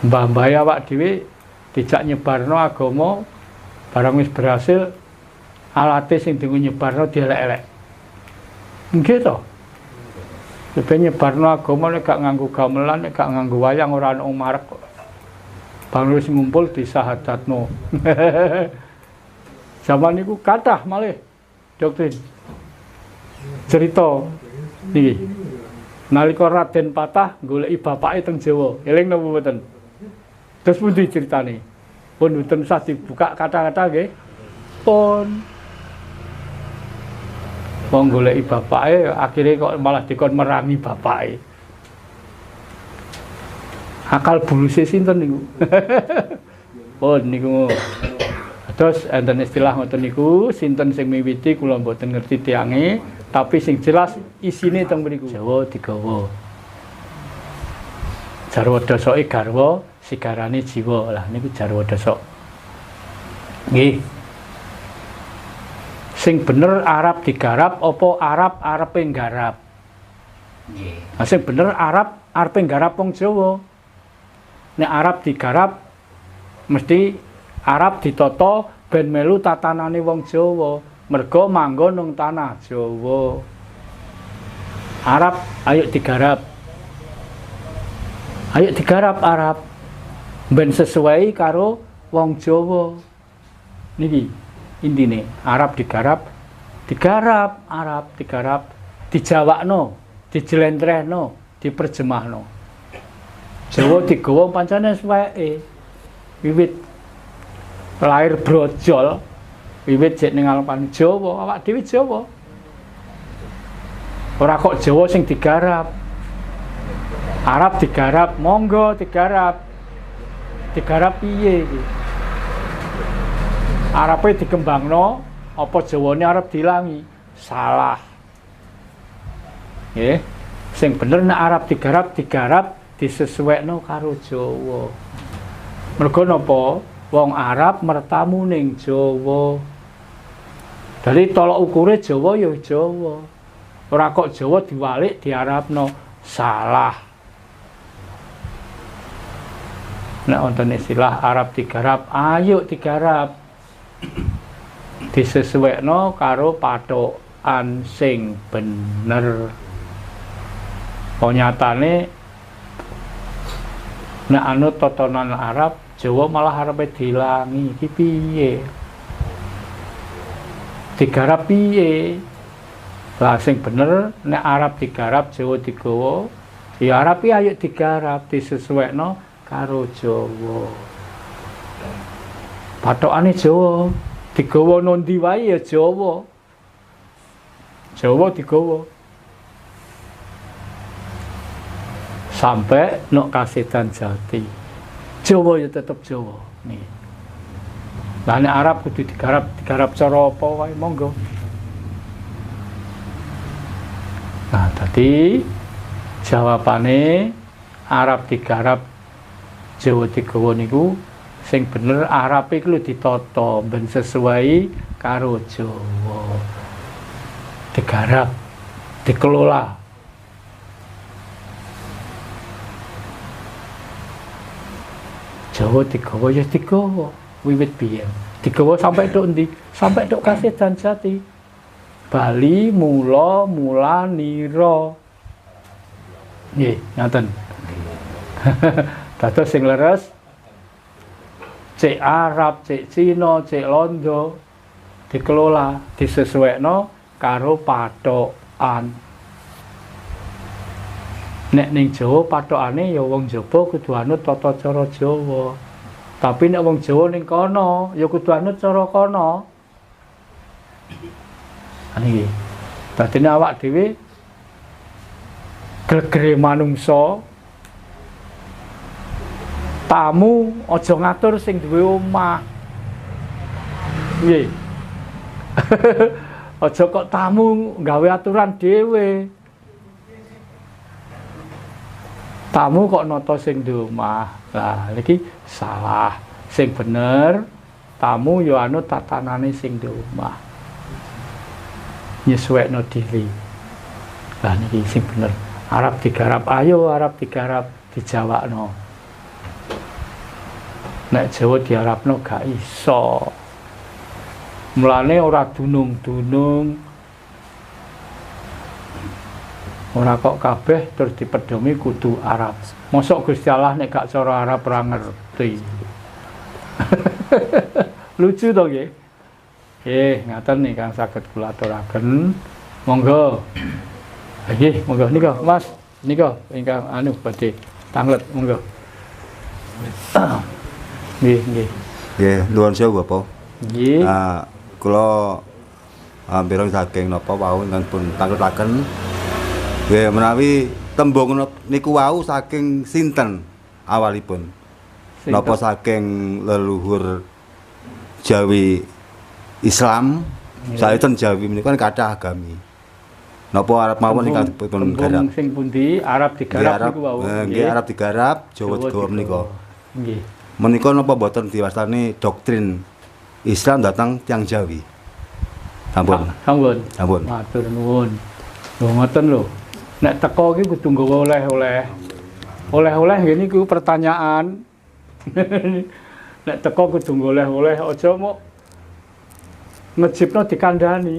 mbah-mbah awak dhewe dijak nyebarno agama barang wis berhasil alate sing dienggo nyebarno dielek-elek. Nggih to. Nek nyebarno agama nek gak nganggo gamelan, nek gak nganggo wayang ora ana marek. Bang wis ngumpul disahadatno. Zaman niku kathah malih doktrin. Cerita niki. Nalika Raden Patah goleki bapake teng Jawa. Eling napa mboten? Terus pundi ceritane? Pun mboten usah dibuka kata-kata nggih. Pun wong goleki bapake akhire kok malah dikon merangi bapake. Akal buluse sinten niku? Pun niku. Terus enten istilah ngoten niku, sinten sing miwiti kula mboten ngerti tiange, tapi sing jelas isine teng mriku. Jawa digawa. Jarwa dasoke garwa, sigarane jiwa. Lah niku jarwa dasok. Nggih. Sing bener Arab digarap apa Arab arepe nggarap? Nggih. Nah, sing bener Arab arepe nggarap wong Jawa. Nek Arab digarap mesti Arab ditata ben melu tatanane wong Jawa, merga manggon nang tanah Jawa. Arab ayo digarap. Ayo digarap Arab ben sesuai karo wong Jawa. Niki intine, Arab digarap, Arab digarap, dijawakno, dijelentrehno, diperjemahno. Jawa digawa pancene suweke. Wiwit lahir brojol, wiwit jek ning alpan Jawa, awak dhewe Jawa. Ora kok Jawa sing digarap. Arab digarap, monggo digarap. Digarap piye iki? Arabe dikembangno, apa Jawane arep dilangi? Salah. Nggih. Sing bener nek Arab digarap disesuaikno karo Jawa. Mergo napa? Wong Arab mertamu ning Jawa. Dari tolok ukure Jawa ya Jawa. Ora kok Jawa diwalik diarabno. Salah. Nek wonten istilah Arab digarap, ayo digarap. Disesuaikno karo patokan sing bener. Nyatane nek anut tatanan Arab, Jawa malah arepe dilangi. Iki piye? Digarap piye? Lah sing bener nek Arab digarap, Jawa digawa, ya Arab iki ayo digarap disesuaikno karo Jawa. Patokane Jawa, digawa nondi wae ya Jawa. Jawa digawa. Sampai nok Kasedan Jati. Jawa ya tetep Jawa. Nih. Lah nek Arab kudu digarap cara apa wae monggo. Nah, tadi jawabane Arab digarap Jawa digawa niku sing bener Arab iku ditata ben sesuai karo Jawa. Digarap, dikelola. Jawa digawa ya digawa wiwit biyen. Digawa sampai tok endi? Sampai tok Kasedan Jati. Bali mula nira. Nggih, ngoten. Dados sing leres cek Arab, cek Cina, cek Londo dikelola, disesuaikno karo patokan. Nek ning Jawa patokane ya wong Jawa kudu anut tata cara Jawa. Tapi nek wong Jawa ning kono ya kudu anut cara kono. Niki. Dadine awak dhewe gregere manungsa tamu aja ngatur sing duwe omah. Nggih. Aja kok tamu gawe aturan dhewe. Tamu kok nata sing di omah. Lah niki salah. Sing bener tamu ya anut tatanane sing di omah. Nyesuaikno diri. Lah niki sing bener. Arab digarap, ayo Arab digarap, dijawakno. Nek Jawa diarapno gak iso. Mulane ora dunung-dunung. Ora kok kabeh terus dipedomi kudu Arab. Mosok Gusti Allah nek gak cara Arab ora ngerti. Lucu to nggih. Nggih, ngaten nih kang saged kula aturaken. Monggo. Nggih, monggo nika Mas. Nika ingkang anu badhe tanglet monggo. Nggih, nggih. Nggih, nuwun sewu Bapak. Nggih. Kula ampirang saking napa wau ingkang pun tangletaken. Nggih, menawi tembung niku wau saking sinten awalipun? Napa saking leluhur Jawi Islam? Saenten Jawi menika kan kathah agami. Napa Arab mawon ingkang dipun garap? Sing pundi Arab digarap niku wau. Nggih, Arab digarap, Jawa digawa menika. Nggih. Menika napa boten diwastani doktrin Islam datang tiang Jawi? Sampun. Sampun. Sampun. Matur nuwun. Lho ngoten lho. Nek teko iki kudu nggawa oleh-oleh. Oleh-oleh nggih niku pertanyaan. Nek teko kudu goleh-oleh aja mok ngejipno dikandhani.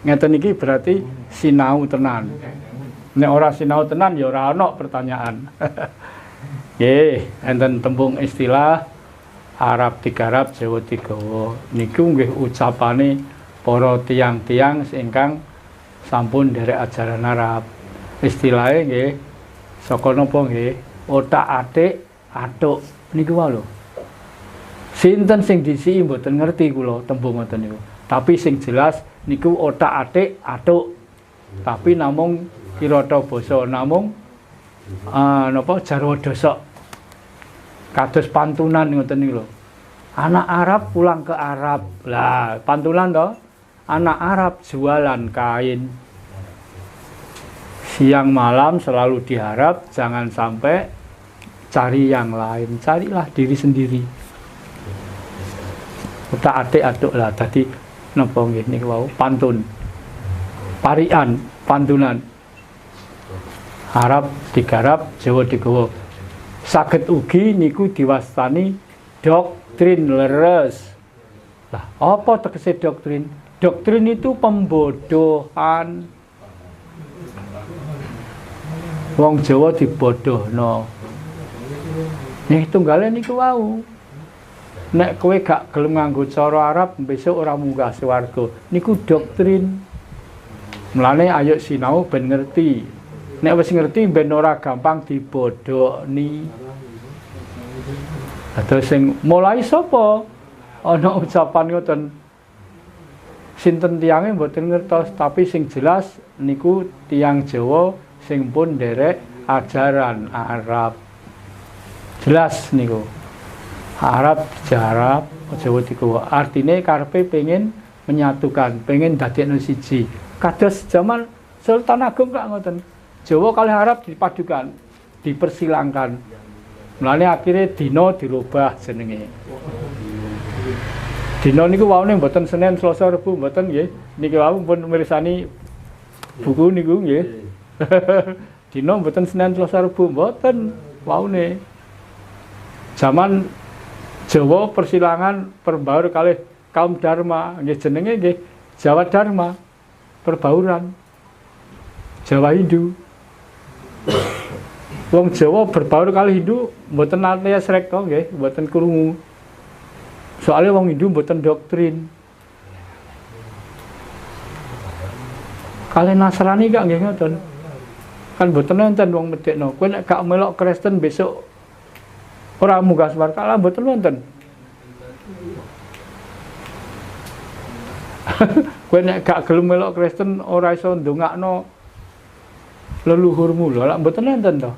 Ngeten iki berarti sinau tenan. Nek ora sinau tenan ya ora ana pertanyaan. Nggih, enten tembung istilah Arab digarap Jawa digawa. Niku nggih ucapane para tiyang-tiyang ingkang sampun nderek ajaran Arab. Istilahe nggih saka napa nggih? Otak-atik atuk niku wae lho. Sinten sing disiki mboten ngerti kula tembung ngoten niku. Tapi sing jelas niku otak-atik atuk. Tapi namung kirata basa namung napa jarwa dosok. Kados pantunan ngoten niku lho. Anak Arab pulang ke Arab. Lah, pantunan to. Anak Arab jualan kain. Siang malam selalu diharap jangan sampai cari yang lain. Carilah diri sendiri. Otak-atik aduk lah tadi napa nggih niku wau pantun. Parian, pantunan. Arab digarap, Jawa digawa. Saged ugi niku diwastani doktrin leres. Lah, apa tegese doktrin? Doktrin itu pembodohan. Wong Jawa dibodohno. Nih tunggale niku wau. Nek kowe gak gelem nganggo cara Arab, besok ora munggah swarga. Niku doktrin. Mulane ayo sinau ben ngerti. Nek wis ngerti ben ora gampang dibodohni. Atau sing mulai sapa? Ana ucapan ngoten. Sinten tiyange mboten ngertos, tapi sing jelas niku tiyang Jawa sing pun nderek ajaran Arab. Jelas niku. Arab digarap, Jawa digawa. Artine karepe pengen menyatukan, pengen dadekno siji. Kados zaman Sultan Agung kok ngoten. Jawa kali Arab dipadukan, dipersilangkan. Mulane akhirnya dina dirubah jenenge. Dina niku waune mboten Senin, Selasa, Rebo mboten nggih. Niki wau pun mirsani buku niku nggih. Dina mboten Senin, Selasa, Rebo mboten waune. Zaman Jawa persilangan perbaur kalih kaum Dharma nggih jenenge nggih Jawa Dharma. Perbauran. Jawa Hindu. Wong Jawa berbaur kali Hindu mboten nate srek to nggih, mboten krungu. Soale wong Hindu mboten doktrin. Kali Nasrani gak nggih ngoten. Kan mboten nenten wong medekno. Kowe nek gak melok Kristen besok ora munggah swarga lah mboten wonten. Kowe nek gak gelem melok Kristen ora iso ndongakno leluhurmu lho, lak mboten enten to.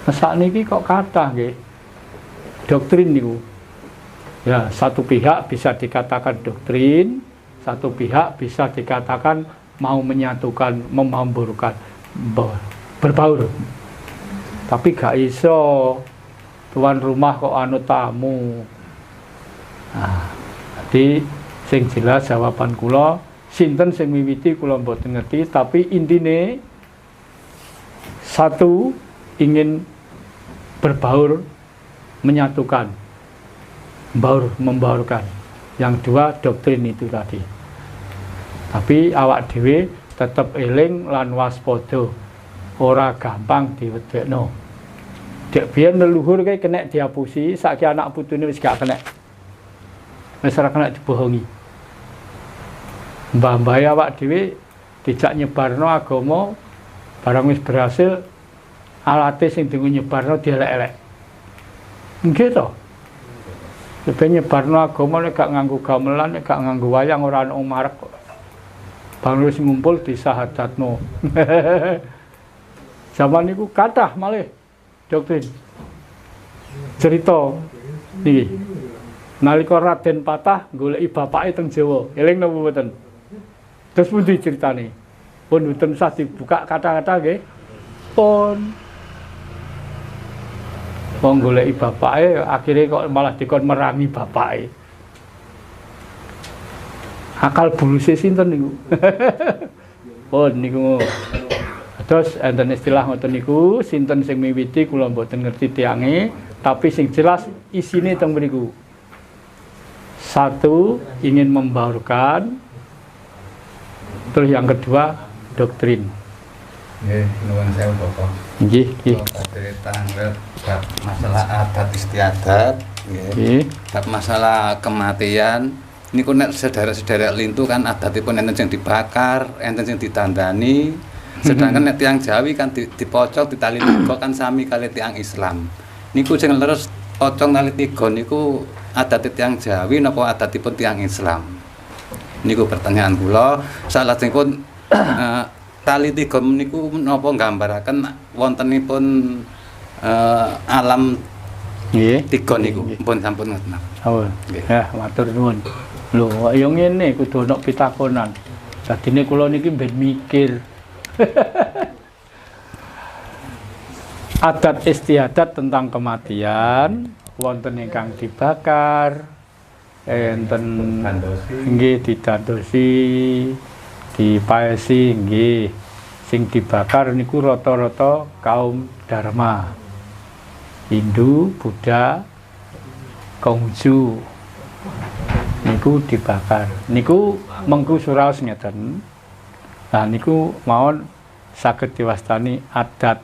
Sakniki kok kathah nggih. Doktrin niku. Ya, satu pihak bisa dikatakan doktrin, satu pihak bisa dikatakan mau menyatukan, memamburkan, berbaur. Tapi gak iso tuan rumah kok anu tamu. Nah, jadi sing jelas jawaban kula sinten sing miwiti kula mboten ngerti, tapi intine satu ingin berbaur, menyatukan, membaurkan. Yang dua doktrin itu tadi. Tapi awak dhewe tetep eling lan waspada, ora gampang diwedekno. Dek biyen leluhur kae kena diapusi, saiki anak putune wis gak kena. Wis ora kena dibohongi. Mbah-mbah awak dhewe dijak nyebarno agama, barang wis berhasil alate sing dienggo nyebarno dielek-elek. Nggih to? Lebih nyebarno agama nek gak nganggo gamelan, nek gak nganggo wayang ora ana marek kok. Bang wis ngumpul disahadatno. Zaman niku kathah malih doktrin. Cerita niki. Nalika Raden Patah goleki bapake teng Jawa, eling napa mboten? Terus pundi ceritane? Pun mboten usah dibuka kata-kata nggih. Pun wong goleki bapake akhire kok malah dikon merangi bapake. Akal buluse sinten niku? Pun niku. Terus enten istilah ngoten niku, sinten sing miwiti kula mboten ngerti tiange, tapi sing jelas isine teng mriku. Satu, ingin membaurkan. Terus yang kedua, doktrin. Nggih, nuwun sewu Bapak. Nggih, nggih. Cerita bab masalah adat istiadat, nggih. Bab masalah kematian. Niku nek sederek-sederek lintu kan adatipun enten sing dibakar, enten sing ditandani. Sedangkan nek tiyang Jawi kan dipocok ditali tiga kan sami kali tiyang Islam. Niku sing leres pocong tali tiga niku adat tiyang Jawi napa adatipun tiyang Islam? Niku pertanyaan kula. Salajengipun tali tiga niku napa nggambaraken wontenipun alam Nggih. tiga niku. Pun sampun ngoten. Oh. Ya, matur nuwun. Lho, ya ngene kudu ana pitakonan. Dadine kula niki ben mikir. Adat istiadat tentang kematian wonten ingkang dibakar, enten nggih didandosi, dipaesi nggih. Sing dibakar niku rata-rata kaum Dharma. Hindu, Buddha, Konghucu. Niku dibakar. Niku mengku suraos ngeten. Nah niku mawon saged diwastani adat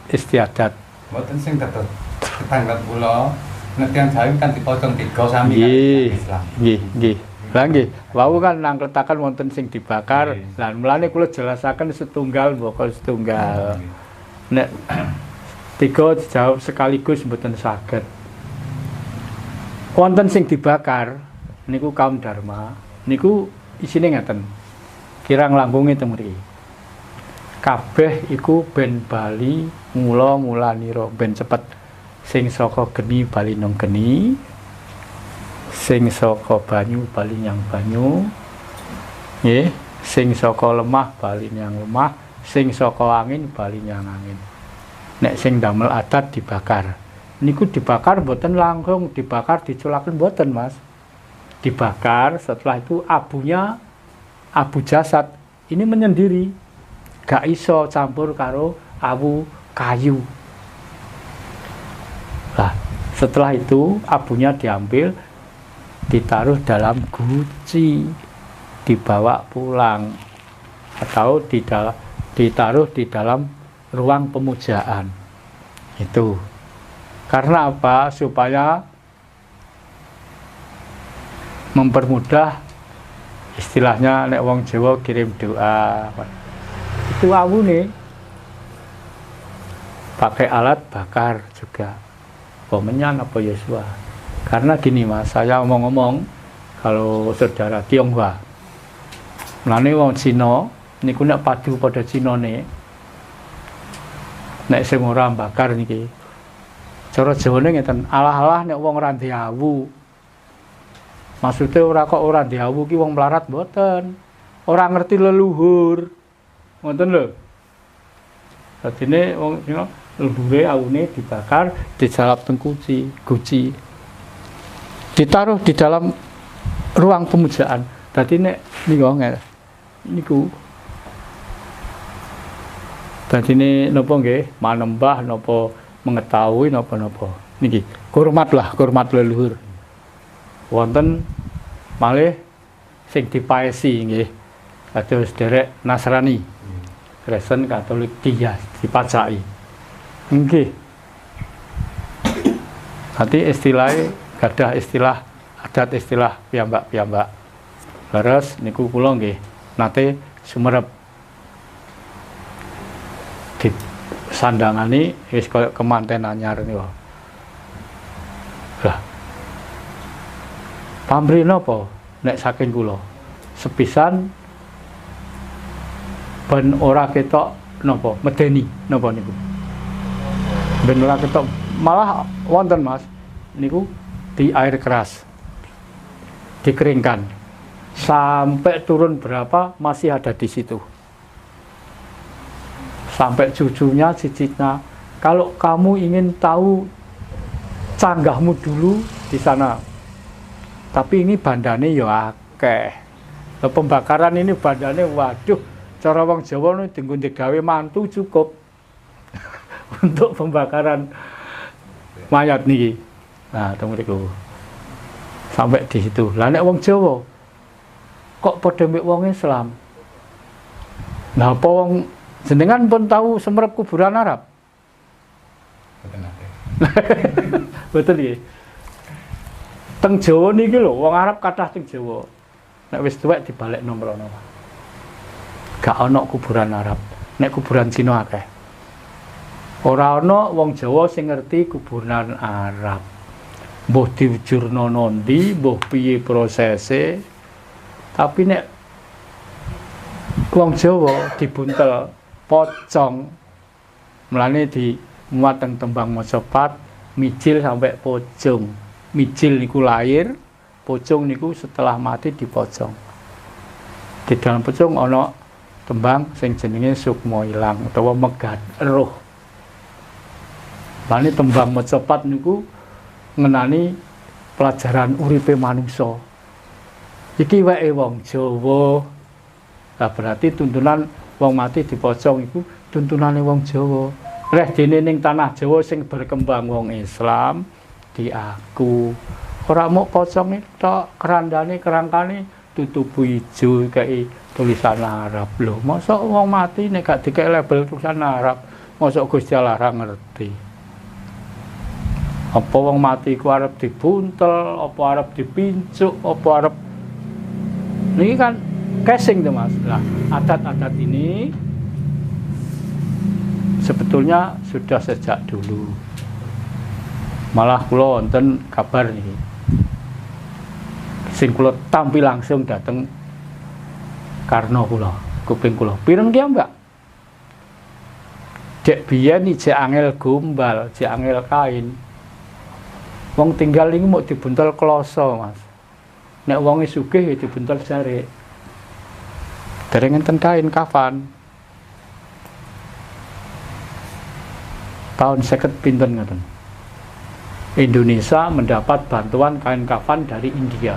istiadat. Mboten sing tetep tetangga kula nek tiyang Jawi kan dipocong tiga sami Nggih, Islam. nggih, nggih. Lah nggih, wau kan nangkletaken wonten sing dibakar. Lah mulane kula jelasaken setunggal mboko setunggal. Nek tiga dijawab sekaligus mboten saged. Wonten sing dibakar niku kaum Dharma. Niku isine ngeten. Kirang langkunge teng mriki. Kabeh iku ben bali mula-mulanira ben cepet. Sing saka geni bali nang geni. Sing saka banyu bali nyang banyu. Nggih, sing saka lemah bali nyang lemah, sing saka angin bali nyang angin. Nek sing damel adat dibakar. Niku dibakar mboten langsung dibakar diculaken mboten, Mas. Dibakar setelah itu abu jasad ini menyendiri, gak iso campur karo abu kayu. Nah, setelah itu abunya diambil, ditaruh dalam guci, dibawa pulang, atau ditaruh di dalam ruang pemujaan. Itu karena apa? Supaya mempermudah, istilahnya nek wong Jawa kirim doa. Itu awune pakai alat bakar juga. Pemenyan apa Yosua. Karena gini Mas, saya ngomong kalau saudara Tionghoa. Mulane wong Cina niku nek padu pada Cinane. Nek sing ora bakar niki. Cara Jawane ngeten, alah-alah nek wong ora diawu. Maksudnya ora kok ora diawu ki wong melarat mboten. Ora ngerti leluhur. Ngoten lho. Dadine wong Cina leluhure awune dibakar, dijalap teng guci. Ditaruh di dalam ruang pemujaan. Dadi nek niku dadine napa nggih manembah napa mengetahui napa-napa. Niki, hormat leluhur. Wonten malih sing dipaesi nggih. Kados derek Nasrani. Kristen Katolik dia dipacaki. Nggih. Nanti istilahnya gadah istilah adat istilah piyambak-piyambak. Leres niku kula nggih nate sumerep di sandangane wis kaya kemanten anyar niku. Lah. Pamrih napa nek saking kula? Sepisan ben ora ketok napa medeni napa niku. Ben ora ketok malah wonten Mas niku di air keras dikeringkan sampai turun berapa masih ada di situ sampai cucunya cicitnya kalau kamu ingin tahu canggahmu dulu di sana tapi ini bandane ya akeh pembakaran ini bandane waduh cara wong Jawa ini tinggal digawe mantu cukup untuk pembakaran mayat niki. Nah, temu niku. Sampai di situ. Lah nek wong Jawa kok padha mbek wong Islam. Nah, apa wong jenengan pun tahu semerep kuburan Arab? Boten nate. Betul nggih. Teng Jawa niki lho, wong Arab kathah teng Jawa. Nek wis tuwek dibalekno mrono. Gak ana kuburan Arab. Nek kuburan Cina akeh. Ora ana wong Jawa sing ngerti kuburan Arab. Mbuh diwujurna nondi, mbuh piye prosese. Tapi nek wong Jawa dibuntel pocong. Mulane di muat teng tembang Macapat mijil sampai pocong. Mijil niku lahir, pocong niku setelah mati dipocong. Di dalam pocong ana tembang sing jenenge sukma ilang utawa megat roh. Bani tembang Macapat niku ngenani pelajaran uripe manungsa. Iki wae wong Jawa. Lah berarti tuntunan wong mati dipocong iku tuntunane wong Jawa. Leh dene ning tanah Jawa sing berkembang wong Islam diaku. Ora mok poconge tok, kerandane kerangkane tutup ijo kae tulisan Arab. Lho, mosok wong mati nek gak dikek label tulisan Arab, mosok Gusti Allah ora ngerti. Apa wong mati ku arep dibuntel, apa arep dipincuk, apa arep niki kan casing tuh Mas. Nah, adat-adat ini sebetulnya sudah sejak dulu. Malah kula wonten kabar niki. Sing kula tampi langsung dateng karna kula, kuping kula. Pireng ki Mbak? Dek biyen iki angel gombal, jek angel kain. Wong tinggal ini mau dibuntel kloso Mas. Nek wonge sugih ya dibuntel jarik. Dereng enten kain kafan. Tahun 50 pinten ngoten. Indonesia mendapat bantuan kain kafan dari India.